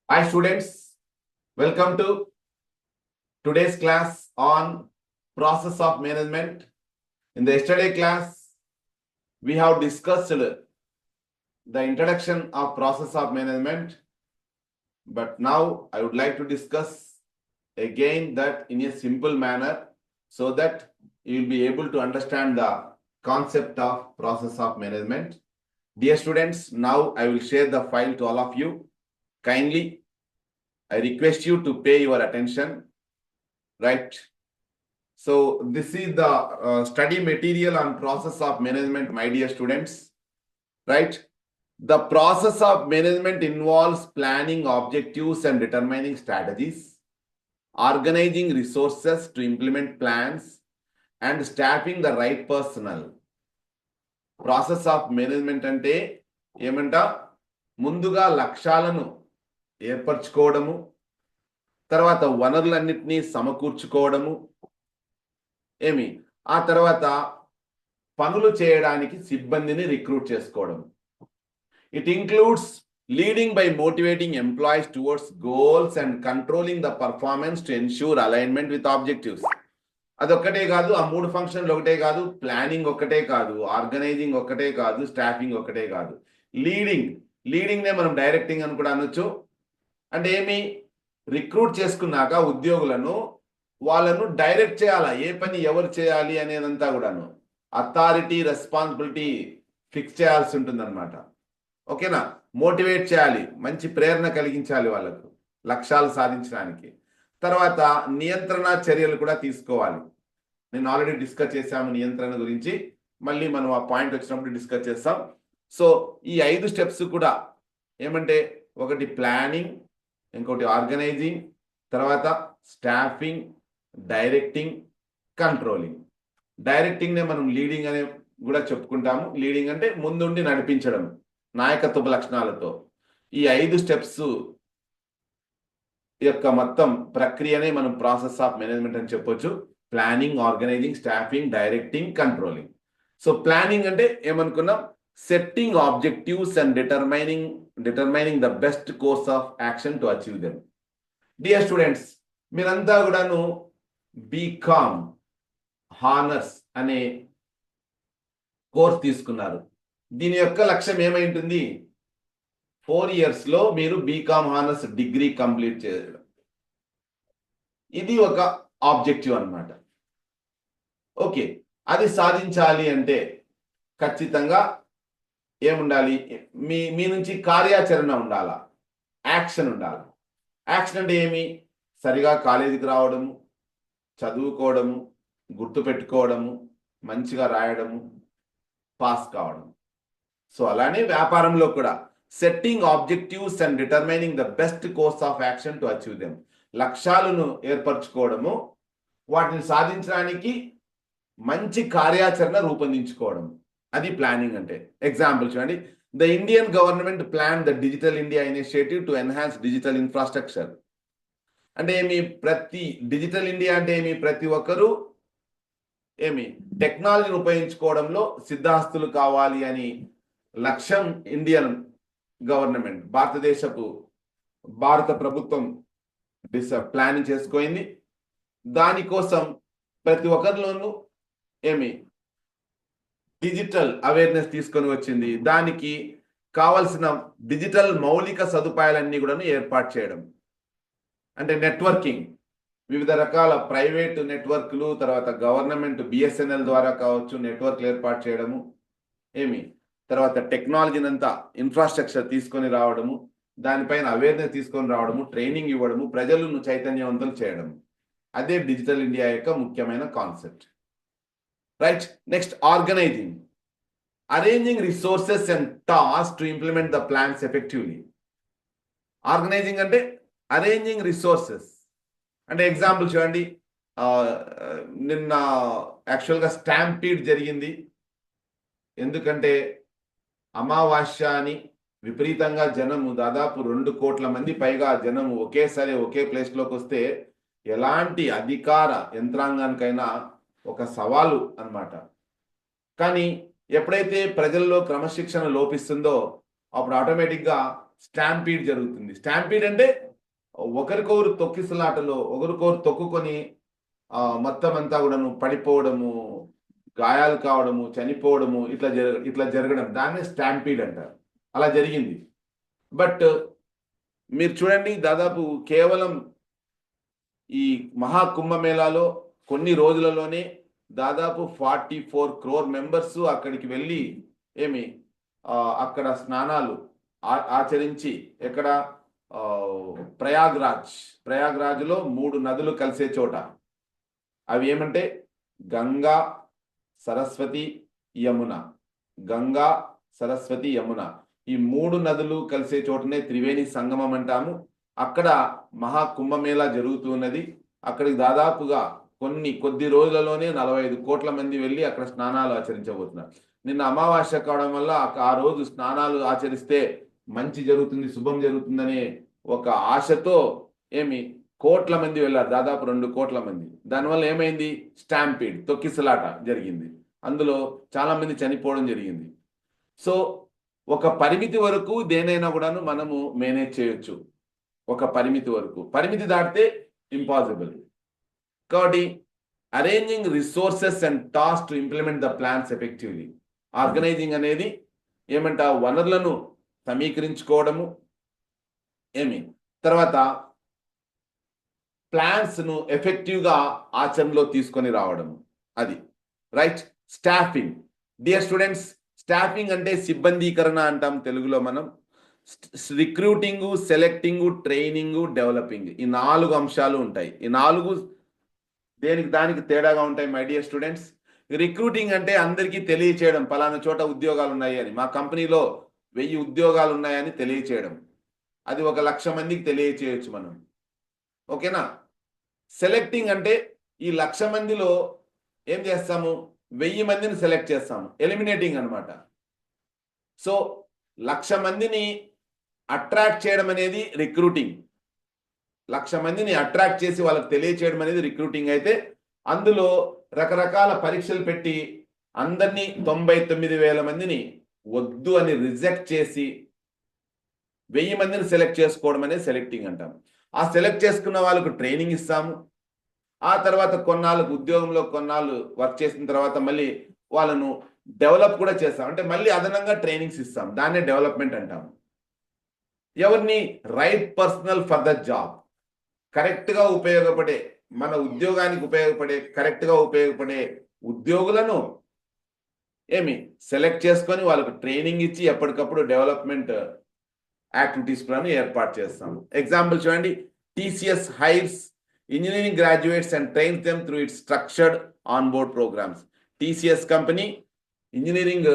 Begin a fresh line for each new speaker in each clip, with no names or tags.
Hi students, welcome to today's class on process of management. In the yesterday class, we have discussed the introduction of process of management, but now I would like to discuss again that in a simple manner so that you will be able to understand the concept of process of management. Dear students, now I will share the file to all of you. Kindly, I request you to pay your attention, right? So this is the study material on process of management, my dear students, right? The process of management involves planning objectives and determining strategies, organizing resources to implement plans, and staffing the right personnel. Process of management అంటే ఏమంట, ముందుగా లక్ష్యాలను ఏర్పరచుకోవడము, తర్వాత వనరులన్నింటినీ సమకూర్చుకోవడము, ఆ తర్వాత పనులు చేయడానికి సిబ్బందిని రిక్రూట్ చేసుకోవడం. It includes leading by motivating employees towards goals and controlling the performance to ensure alignment with objectives. అదొక్కటే కాదు, ఆ 3 ఫంక్షన్లు ఒకటే కాదు, ప్లానింగ్ ఒక్కటే కాదు, ఆర్గనైజింగ్ ఒక్కటే కాదు, స్టాఫింగ్ ఒక్కటే కాదు, లీడింగ్నే మనం డైరెక్టింగ్ అని కూడా అనొచ్చు. అంటే రిక్రూట్ చేసుకున్నాక ఉద్యోగులను వాళ్ళను డైరెక్ట్ చేయాలా, ఏ పని ఎవరు చేయాలి అనేదంతా కూడాను అథారిటీ రెస్పాన్సిబిలిటీ ఫిక్స్ చేయాల్సి ఉంటుందన్నమాట. ఓకేనా? మోటివేట్ చేయాలి, మంచి ప్రేరణ కలిగించాలి వాళ్ళకు లక్ష్యాలు సాధించడానికి. తర్వాత నియంత్రణ చర్యలు కూడా తీసుకోవాలి. నేను ఆల్రెడీ డిస్కస్ చేశాము నియంత్రణ గురించి, మళ్ళీ మనం ఆ పాయింట్ వచ్చినప్పుడు డిస్కస్ చేస్తాం. సో ఈ 5 స్టెప్స్ కూడా ఏమంటే, ఒకటి ప్లానింగ్, ఇంకోటి ఆర్గనైజింగ్, తర్వాత స్టాఫింగ్, డైరెక్టింగ్, కంట్రోలింగ్. డైరెక్టింగ్నే మనం లీడింగ్ అనే కూడా చెప్పుకుంటాము. లీడింగ్ అంటే ముందుండి నడిపించడం నాయకత్వ లక్షణాలతో. ఈ 5 స్టెప్స్ యొక్క మొత్తం ప్రక్రియనే మనం ప్రాసెస్ ఆఫ్ మేనేజ్మెంట్ అని చెప్పొచ్చు. Planning, organising, staffing, directing, controlling. So planning అంటే ఏమనుకున్నాం, setting objectives and determining the best course of action to achieve them. Dear students, మీరంతా కూడాను బీకామ్ హానర్స్ అనే కోర్స్ తీసుకున్నారు. దీని యొక్క లక్ష్యం ఏమై ఉంటుంది? 4 years లో మీరు బీకామ్ హానర్స్ డిగ్రీ కంప్లీట్ చేయడం. ఇది ఒక ఆబ్జెక్టివ్ అన్నమాట. ఓకే, అది సాధించాలి అంటే ఖచ్చితంగా ఏముండాలి? మీ నుంచి కార్యాచరణ ఉండాలా, యాక్షన్ ఉండాలి. యాక్షన్ అంటే సరిగా కాలేజీకి రావడము, చదువుకోవడము, గుర్తుపెట్టుకోవడము, మంచిగా రాయడము, పాస్ కావడం. సో అలానే వ్యాపారంలో కూడా setting objectives and determining the best course of action to achieve them. లక్ష్యాలను ఏర్పరచుకోవడము, వాటిని సాధించడానికి మంచి కార్యాచరణ రూపొందించుకోవడం, అది ప్లానింగ్ అంటే. ఎగ్జాంపుల్ చూడండి, the Indian government plan the digital India initiative to enhance digital infrastructure. అంటే ప్రతి డిజిటల్ ఇండియా అంటే ప్రతి ఒక్కరూ టెక్నాలజీని ఉపయోగించుకోవడంలో సిద్ధాస్తులు కావాలి అని లక్ష్యం ఇండియన్ గవర్నమెంట్, భారత ప్రభుత్వం ప్లానింగ్ చేసుకోయింది. దానికోసం ప్రతి ఒక్కరిలోనూ డిజిటల్ అవేర్నెస్ తీసుకొని వచ్చింది. దానికి కావలసిన డిజిటల్ మౌలిక సదుపాయాలన్నీ కూడా ఏర్పాటు చేయడం. అంటే నెట్వర్కింగ్, వివిధ రకాల ప్రైవేట్ నెట్వర్క్లు, తర్వాత గవర్నమెంట్ బిఎస్ఎన్ఎల్ ద్వారా కావచ్చు నెట్వర్క్లు ఏర్పాటు చేయడము, తర్వాత టెక్నాలజీని అంతా ఇన్ఫ్రాస్ట్రక్చర్ తీసుకొని రావడము, దానిపైన అవేర్నెస్ తీసుకొని రావడము, ట్రైనింగ్ ఇవ్వడము, ప్రజలను చైతన్యవంతులు చేయడము. అదే డిజిటల్ ఇండియా యొక్క ముఖ్యమైన concept, right? Next organizing, arranging resources and task to implement the plans effectively. Organizing అంటే అరేంజింగ్ రిసోర్సెస్. అంటే ఎగ్జాంపుల్ చూడండి, నిన్న యాక్చువల్గా స్టాంపీడ్ జరిగింది. ఎందుకంటే అమావాస్య అని విపరీతంగా జనము, దాదాపు 2 కోట్ల మంది పైగా జనము ఒకేసారి ఒకే ప్లేస్లోకి వస్తే ఎలాంటి అధికార యంత్రాంగానికైనా ఒక సవాలు అన్నమాట. కానీ ఎప్పుడైతే ప్రజల్లో క్రమశిక్షణ లోపిస్తుందో అప్పుడు ఆటోమేటిక్గా స్టాంపీడ్ జరుగుతుంది. స్టాంపీడ్ అంటే ఒకరికొకరు తొక్కిసలాటలో ఒకరికొకరు తొక్కుకొని మొత్తం అంతా కూడాను పడిపోవడము, గాయాలు కావడము, చనిపోవడము, ఇట్లా జరగడం, దాన్నే స్టాంపీడ్ అంటారు. అలా జరిగింది. బట్ మీరు చూడండి, దాదాపు కేవలం ఈ మహాకుంభమేళాలో కొన్ని రోజులలోనే దాదాపు 44 crore మెంబర్స్ అక్కడికి వెళ్ళి అక్కడ స్నానాలు ఆచరించి, ఎక్కడ ప్రయాగ్రాజ్లో 3 నదులు కలిసే చోట, అవి ఏమంటే గంగా, సరస్వతి, యమున. గంగా, సరస్వతి, యమున ఈ 3 నదులు కలిసే చోటనే త్రివేణి సంగమం అంటాము. అక్కడ మహాకుంభమేళా జరుగుతున్నది. అక్కడికి దాదాపుగా కొద్ది రోజులలోనే 45 కోట్ల మంది వెళ్ళి అక్కడ స్నానాలు ఆచరించబోతున్నారు. నిన్న అమావాస్య కావడం వల్ల ఆ రోజు స్నానాలు ఆచరిస్తే మంచి జరుగుతుంది, శుభం జరుగుతుందనే ఒక ఆశతో కోట్ల మంది వెళ్ళారు, దాదాపు 2 కోట్ల మంది. దానివల్ల ఏమైంది? స్టాంపీడ్, తొక్కిసలాట జరిగింది. అందులో చాలా మంది చనిపోవడం జరిగింది. సో ఒక పరిమితి వరకు దేనైనా కూడాను మనము మేనేజ్ చేయొచ్చు. ఒక పరిమితి వరకు, పరిమితి దాటితే ఇంపాసిబుల్. కాబట్టి arranging resources and task to implement the plans effectively. Organizing అనేది వనరులను సమీకరించుకోవడము, తర్వాత ప్లాన్స్ ను ఎఫెక్టివ్గా ఆచరణలో తీసుకొని రావడము, అది right. Staffing. Dear students, staffing అంటే సిబ్బందీకరణ అంటాం తెలుగులో మనం. రిక్రూటింగ్, సెలెక్టింగ్, ట్రైనింగ్, డెవలపింగ్, ఈ 4 అంశాలు ఉంటాయి. ఈ 4 దానికి తేడాగా ఉంటాయి మై డియర్ స్టూడెంట్స్. రిక్రూటింగ్ అంటే అందరికీ తెలియచేయడం, పలానా చోట ఉద్యోగాలు ఉన్నాయి అని, మా కంపెనీలో 1000 ఉద్యోగాలు ఉన్నాయని తెలియచేయడం. అది 1,00,000 మందికి తెలియచేయచ్చు మనం, ఓకేనా. సెలెక్టింగ్ అంటే ఈ 1,00,000 మందిలో ఏం చేస్తాము? 1000 మందిని సెలెక్ట్ చేస్తాము, ఎలిమినేటింగ్ అనమాట. సో 1,00,000 మందిని అట్రాక్ట్ చేయడం అనేది రిక్రూటింగ్. 1,00,000 మందిని అట్రాక్ట్ చేసి వాళ్ళకి తెలియచేయడం అనేది రిక్రూటింగ్ అయితే, అందులో రకరకాల పరీక్షలు పెట్టి అందరినీ 99,000 మందిని వద్దు అని రిజెక్ట్ చేసి 1000 మందిని సెలెక్ట్ చేసుకోవడం అనేది సెలెక్టింగ్ అంటాం. ఆ సెలెక్ట్ చేసుకున్న వాళ్ళకు ట్రైనింగ్ ఇస్తాము. ఆ తర్వాత కొన్నాళ్ళకు ఉద్యోగంలో కొన్నాళ్ళు వర్క్ చేసిన తర్వాత మళ్ళీ వాళ్ళను డెవలప్ కూడా చేస్తాం. అంటే మళ్ళీ అదనంగా ట్రైనింగ్స్ ఇస్తాం. దాన్నే డెవలప్మెంట్ అంటాము. ఎవరిని? Right personal for the job. కరెక్ట్గా ఉపయోగపడే, మన ఉద్యోగానికి ఉపయోగపడే, కరెక్ట్గా ఉపయోగపడే ఉద్యోగులను సెలెక్ట్ చేసుకొని వాళ్ళకు ట్రైనింగ్ ఇచ్చి ఎప్పటికప్పుడు డెవలప్మెంట్ యాక్టివిటీస్ కూడా ఏర్పాటు చేస్తాము. ఎగ్జాంపుల్ చూడండి, TCS hires engineering graduates and trains them through its structured on board programmes. TCS company engineering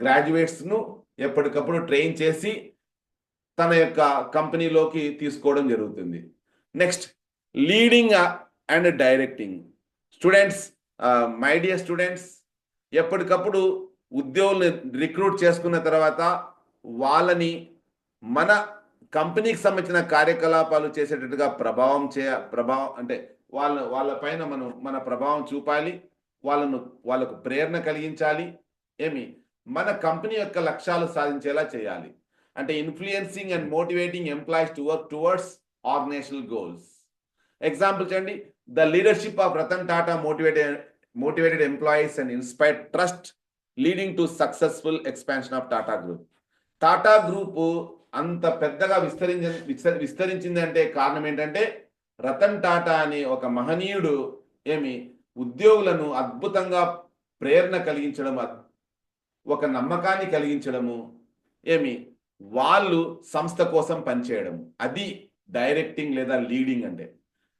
గ్రాడ్యుయేట్స్ను ఎప్పటికప్పుడు ట్రైన్ చేసి తన యొక్క కంపెనీలోకి తీసుకోవడం జరుగుతుంది. Next, leading and directing. Students, my dear students, ఎప్పటికప్పుడు ఉద్యోగుల్ని రిక్రూట్ చేసుకున్న తర్వాత వాళ్ళని మన కంపెనీకి సంబంధించిన కార్యకలాపాలు చేసేటట్టుగా ప్రభావం అంటే వాళ్ళ పైన మన ప్రభావం చూపాలి, వాళ్ళకు ప్రేరణ కలిగించాలి, మన కంపెనీ యొక్క లక్ష్యాలు సాధించేలా చేయాలి. అంటే influencing and motivating employees to work towards organisational goals. Example చూడండి, the leadership of Ratan Tata motivated employees and inspired trust leading to successful expansion of Tata Group. Tata group అంత పెద్దగా విస్తరించింది అంటే కారణం ఏంటంటే రతన్ టాటా అనే ఒక మహనీయుడు ఉద్యోగులను అద్భుతంగా ప్రేరణ కలిగించడం, ఒక నమ్మకాన్ని కలిగించడము, వాళ్ళు సంస్థ కోసం పనిచేయడం, అది డైరెక్టింగ్ లేదా లీడింగ్ అంటే.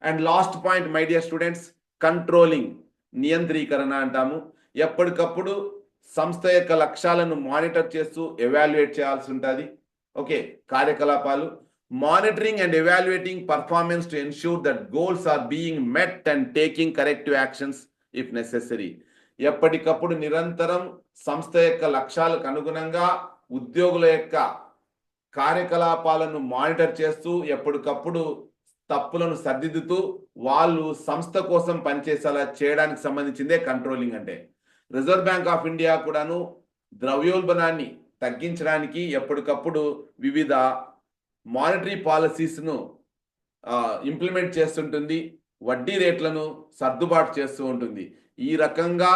And last point my dear students, controlling, నియంత్రీకరణ అంటాము. ఎప్పటికప్పుడు సంస్థ యొక్క లక్ష్యాలను మానిటర్ చేస్తూ ఎవాల్యుయేట్ చేయాల్సి ఉంటుంది. ఓకే, కార్యకలాపాలు monitoring and evaluating performance to ensure that goals are being met and taking corrective actions if necessary. ఎప్పటికప్పుడు నిరంతరం సంస్థ యొక్క లక్ష్యాలకు అనుగుణంగా ఉద్యోగుల యొక్క కార్యకలాపాలను మానిటర్ చేస్తూ ఎప్పటికప్పుడు తప్పులను సరిదిద్దుతూ వాళ్ళు సంస్థ కోసం పనిచేసేలా చేయడానికి సంబంధించిందే కంట్రోలింగ్ అంటే. రిజర్వ్ బ్యాంక్ ఆఫ్ ఇండియా కూడాను ద్రవ్యోల్బణాన్ని తగ్గించడానికి ఎప్పటికప్పుడు వివిధ మానిటరీ పాలసీస్ను ఇంప్లిమెంట్ చేస్తుంటుంది, వడ్డీ రేట్లను సర్దుబాటు చేస్తూ ఉంటుంది. ఈ రకంగా